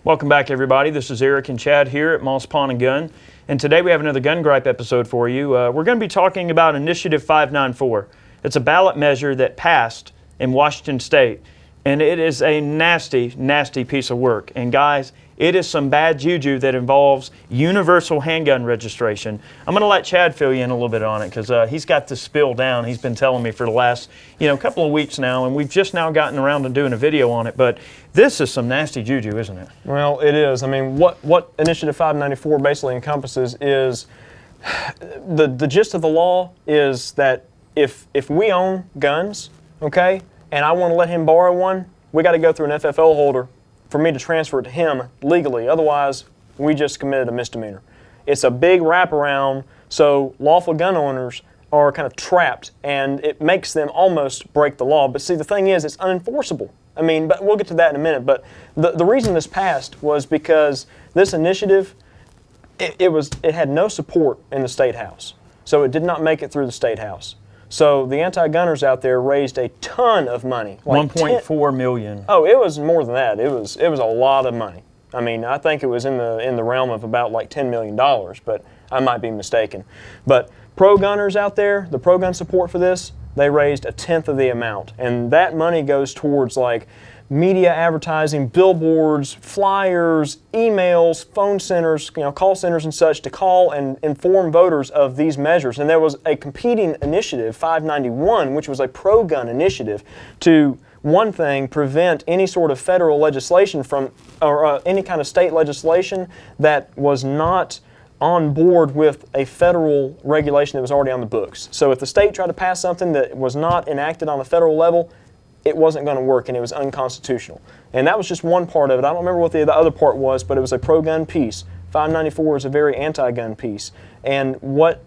Welcome back, everybody. This is Eric and Chad here at Moss Pawn & Gun, and today we have another Gun Gripe episode for you. We're going to be talking about Initiative 594. It's a ballot measure that passed in Washington State, and it is a nasty, nasty piece of work. And guys, it is some bad juju that involves universal handgun registration. I'm going to let Chad fill you in a little bit on it because he's got this spill down. He's been telling me for the last couple of weeks now, and we've just now gotten around to doing a video on it. But this is some nasty juju, isn't it? Well, it is. I mean, what Initiative 594 basically encompasses is the gist of the law is that if we own guns, okay, and I want to let him borrow one, we got to go through an FFL holder for me to transfer it to him legally. Otherwise, we just committed a misdemeanor. It's a big wraparound, so lawful gun owners are kind of trapped, and it makes them almost break the law. But see, the thing is, it's unenforceable. I mean, but we'll get to that in a minute. But the reason this passed was because this initiative, it had no support in the State House. So it did not make it through the State House. So the anti-gunners out there raised a ton of money. Like 1.4 million. Oh, it was more than that. It was a lot of money. I mean, I think it was in the realm of about like $10 million, but I might be mistaken. But pro-gunners out there, the pro-gun support for this, they raised a tenth of the amount. And that money goes towards like media advertising, billboards, flyers, emails, phone centers, call centers and such to call and inform voters of these measures. And there was a competing initiative, 591, which was a pro-gun initiative to, one thing, prevent any sort of federal legislation from, or any kind of state legislation that was not on board with a federal regulation that was already on the books. So if the state tried to pass something that was not enacted on the federal level, it wasn't going to work and it was unconstitutional. And that was just one part of it. I don't remember what the other part was, but it was a pro-gun piece. 594 is a very anti-gun piece. And what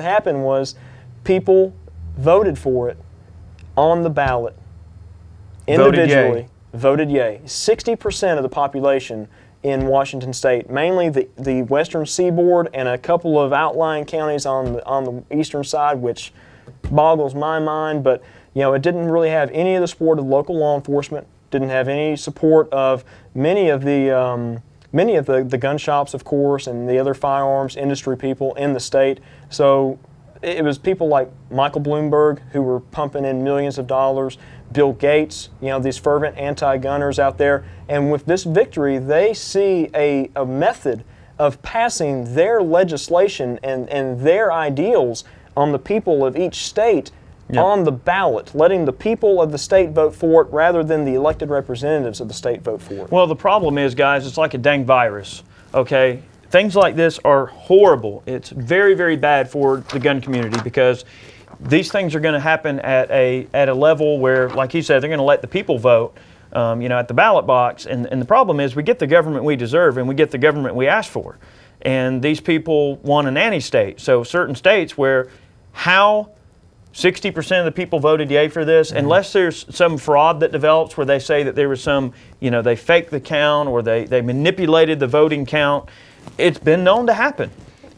happened was people voted for it on the ballot individually. Voted yay. 60% of the population in Washington State, mainly the western seaboard and a couple of outlying counties on the eastern side, which boggles my mind, but it didn't really have any of the support of local law enforcement, didn't have any support of many of the gun shops, of course, and the other firearms industry people in the state. So it was people like Michael Bloomberg who were pumping in millions of dollars, Bill Gates, these fervent anti-gunners out there. And with this victory, they see a method of passing their legislation and their ideals on the people of each state on the ballot, letting the people of the state vote for it rather than the elected representatives of the state vote for it. Well, the problem is, guys, it's like a dang virus, okay? Things like this are horrible. It's very, very bad for the gun community because these things are going to happen at a level where, like he said, they're going to let the people vote, at the ballot box. And the problem is we get the government we deserve and we get the government we ask for. And these people want a nanny state. So certain states where 60% of the people voted yay for this, unless there's some fraud that develops where they say that there was some, they faked the count or they manipulated the voting count. It's been known to happen.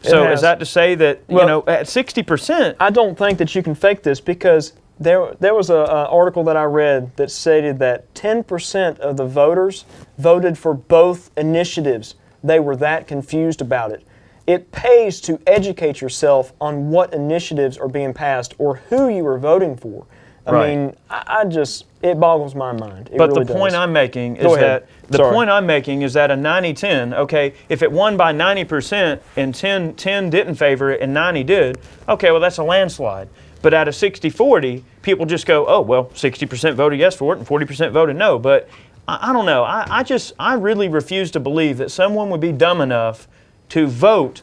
So is that to say that, at 60%? I don't think that you can fake this because there was an article that I read that stated that 10% of the voters voted for both initiatives. They were that confused about it. It pays to educate yourself on what initiatives are being passed or who you are voting for. I mean, it boggles my mind. But the point I'm making is that a 90-10, okay, if it won by 90% and 10 didn't favor it and 90 did, okay, well, that's a landslide. But out of 60-40, people just go, oh, well, 60% voted yes for it and 40% voted no. But I don't know. I really refuse to believe that someone would be dumb enough to vote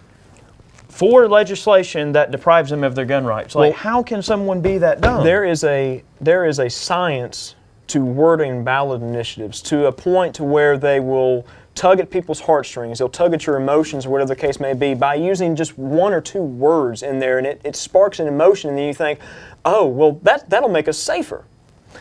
for legislation that deprives them of their gun rights. Like, how can someone be that dumb? There is a science to wording ballot initiatives to a point to where they will tug at people's heartstrings. They'll tug at your emotions or whatever the case may be by using just one or two words in there, and it sparks an emotion, and then you think, oh, well, that'll make us safer.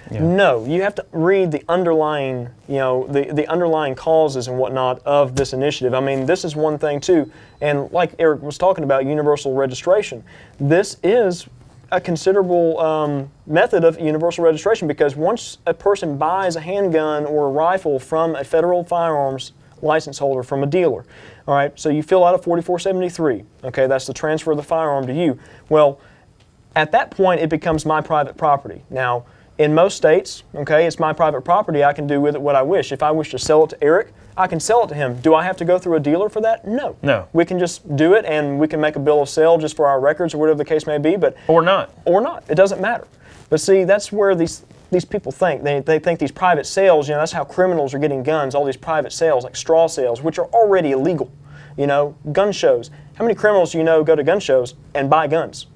Yeah. No, you have to read the underlying, the underlying causes and whatnot of this initiative. I mean, this is one thing too, and like Eric was talking about, universal registration. This is a considerable method of universal registration because once a person buys a handgun or a rifle from a federal firearms license holder from a dealer. All right, so you fill out a 4473. Okay, that's the transfer of the firearm to you. Well, at that point, it becomes my private property. Now, in most states, okay, it's my private property. I can do with it what I wish. If I wish to sell it to Eric, I can sell it to him. Do I have to go through a dealer for that? No. No. We can just do it, and we can make a bill of sale just for our records or whatever the case may be. But Or not. Or not. It doesn't matter. But see, that's where these people think. They think these private sales, that's how criminals are getting guns, all these private sales, like straw sales, which are already illegal. Gun shows. How many criminals do you know go to gun shows and buy guns?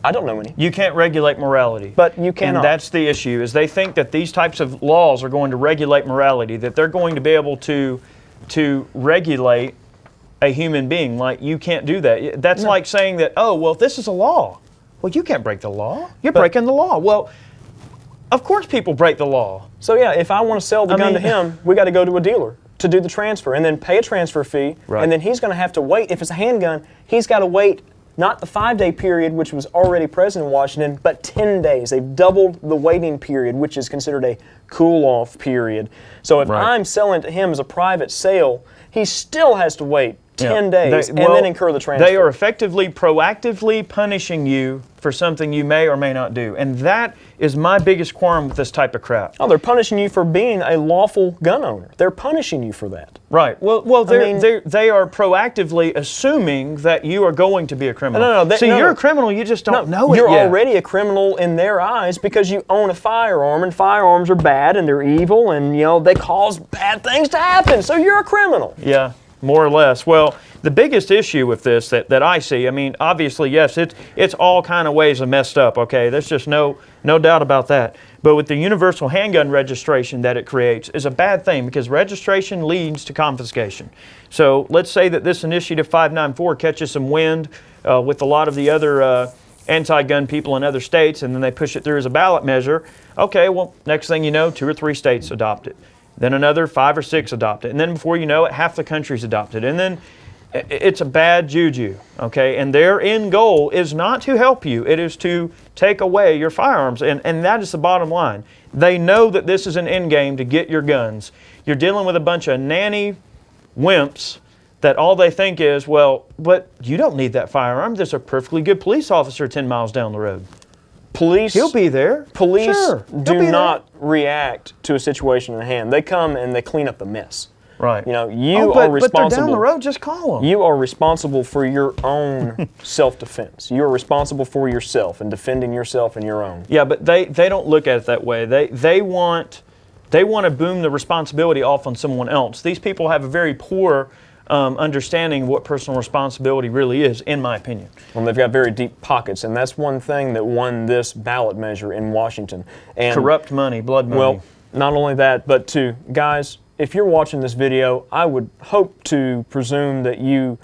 I don't know any. You can't regulate morality. But you cannot. And that's the issue, is they think that these types of laws are going to regulate morality, that they're going to be able to regulate a human being. Like, you can't do that. That's like saying that, oh, well, this is a law. Well, you can't break the law. You're breaking the law. Well, of course people break the law. So yeah, if I want to sell the gun to him, we got to go to a dealer to do the transfer and then pay a transfer fee. Right. And then he's going to have to wait. If it's a handgun, he's got to wait not the 5-day period, which was already present in Washington, but 10 days. They've doubled the waiting period, which is considered a cool-off period. So if I'm selling to him as a private sale, he still has to wait 10 days and then incur the transfer. They are effectively proactively punishing you for something you may or may not do. And that is my biggest qualm with this type of crap. Oh, they're punishing you for being a lawful gun owner. They're punishing you for that. Right. Well, they are proactively assuming that you are going to be a criminal. No. You're a criminal, you just don't know it You're yet. already a criminal in their eyes because you own a firearm, and firearms are bad and they're evil, and they cause bad things to happen. So you're a criminal. Yeah. More or less. Well, the biggest issue with this that I see, obviously, yes, it's all kind of ways of messed up, okay? There's just no doubt about that. But with the universal handgun registration that it creates is a bad thing, because registration leads to confiscation. So let's say that this Initiative 594 catches some wind with a lot of the other anti-gun people in other states, and then they push it through as a ballot measure. Okay, well, next thing you know, 2 or 3 states adopt it. Then another 5 or 6 adopt it. And then before you know it, half the country's adopted. And then it's a bad juju, okay? And their end goal is not to help you. It is to take away your firearms. And that is the bottom line. They know that this is an end game to get your guns. You're dealing with a bunch of nanny wimps that all they think is, well, but you don't need that firearm. There's a perfectly good police officer 10 miles down the road. He'll be there. Police Sure. do not react to a situation in hand. They come and they clean up the mess. Right. You but are responsible. But they're down the road, just call them. You are responsible for your own self-defense. You are responsible for yourself and defending yourself and your own. Yeah, but they don't look at it that way. They want to boom the responsibility off on someone else. These people have a very poor understanding what personal responsibility really is, in my opinion. Well, they've got very deep pockets, and that's one thing that won this ballot measure in Washington. And corrupt money, blood money. Well, not only that, but guys, if you're watching this video, I would hope to presume that you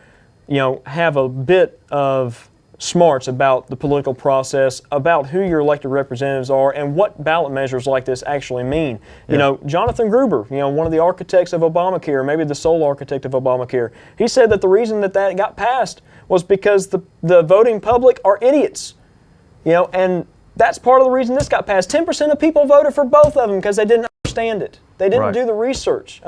have a bit of smarts about the political process, about who your elected representatives are, and what ballot measures like this actually mean. Yeah. Jonathan Gruber, one of the architects of Obamacare, maybe the sole architect of Obamacare, he said that the reason that got passed was because the voting public are idiots. And that's part of the reason this got passed. 10% of people voted for both of them because they didn't understand it. They didn't do the research.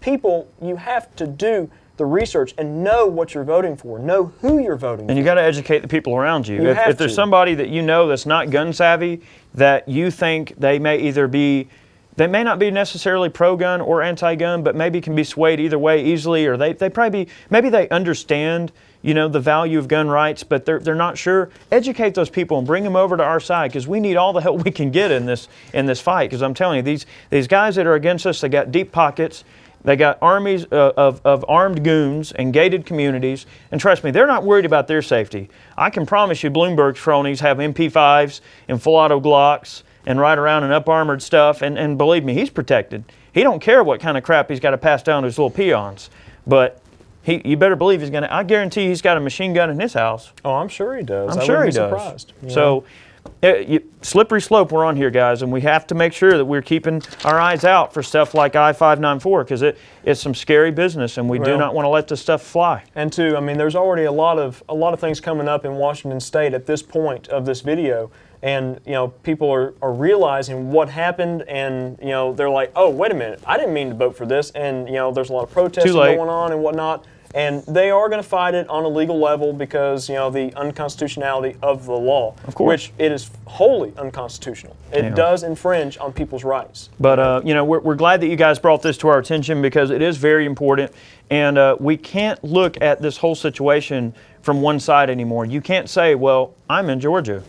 People, you have to do the research and know what you're voting for, know who you're voting for. And you got to educate the people around you. If there's somebody that you know that's not gun savvy, that you think they may not be necessarily pro-gun or anti-gun, but maybe can be swayed either way easily, or maybe they understand the value of gun rights, but they're not sure. Educate those people and bring them over to our side, because we need all the help we can get in this fight. Because I'm telling you, these guys that are against us, they got deep pockets. They got armies of armed goons and gated communities. And trust me, they're not worried about their safety. I can promise you Bloomberg's cronies have MP5s and full auto Glocks and ride around in up-armored stuff. And believe me, he's protected. He don't care what kind of crap he's got to pass down to his little peons. But you better believe I guarantee he's got a machine gun in his house. Oh, I'm sure he does. I'm sure he does. Surprised. So, slippery slope we're on here, guys, and we have to make sure that we're keeping our eyes out for stuff like I-594, because it's some scary business, and we do not want to let this stuff fly. And there's already a lot of things coming up in Washington State at this point of this video And people are realizing what happened, and they're like, oh, wait a minute, I didn't mean to vote for this, and there's a lot of protesting going on and whatnot, and they are going to fight it on a legal level because the unconstitutionality of the law, of course, which it is wholly unconstitutional. It does infringe on people's rights. But we're glad that you guys brought this to our attention because it is very important, and we can't look at this whole situation from one side anymore. You can't say, well, I'm in Georgia.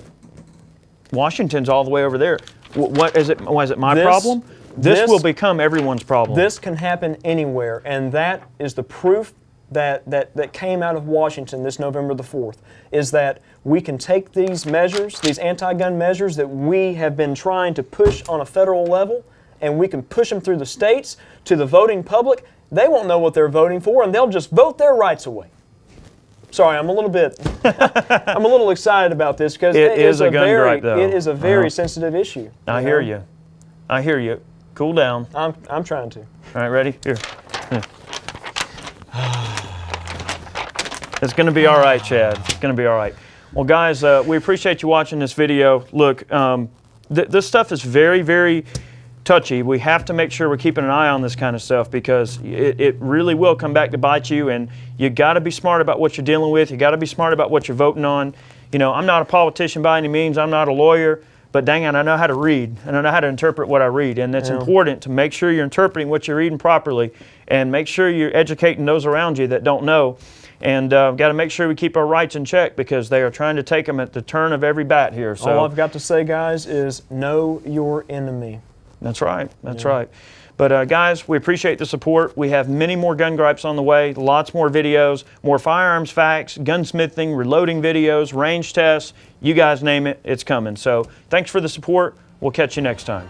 Washington's all the way over there. What is it? Was it my problem? This will become everyone's problem. This can happen anywhere, and that is the proof that came out of Washington this November the 4th, is that we can take these measures, these anti-gun measures that we have been trying to push on a federal level, and we can push them through the states to the voting public. They won't know what they're voting for, and they'll just vote their rights away. Sorry, I'm a little excited about this because it is a very sensitive issue. I hear you. I hear you. Cool down. I'm trying to. All right, ready? Here. It's going to be all right, Chad. It's going to be all right. Well, guys, we appreciate you watching this video. Look, this stuff is very, very touchy. We have to make sure we're keeping an eye on this kind of stuff because it really will come back to bite you, and you got to be smart about what you're dealing with. You got to be smart about what you're voting on. I'm not a politician by any means. I'm not a lawyer, but dang it, I know how to read, and I know how to interpret what I read, and it's important to make sure you're interpreting what you're reading properly and make sure you're educating those around you that don't know. And got to make sure we keep our rights in check because they are trying to take them at the turn of every bat here. So all I've got to say, guys, is know your enemy. That's right. That's right. But guys, we appreciate the support. We have many more gun gripes on the way, lots more videos, more firearms facts, gunsmithing, reloading videos, range tests. You guys name it, it's coming. So thanks for the support. We'll catch you next time.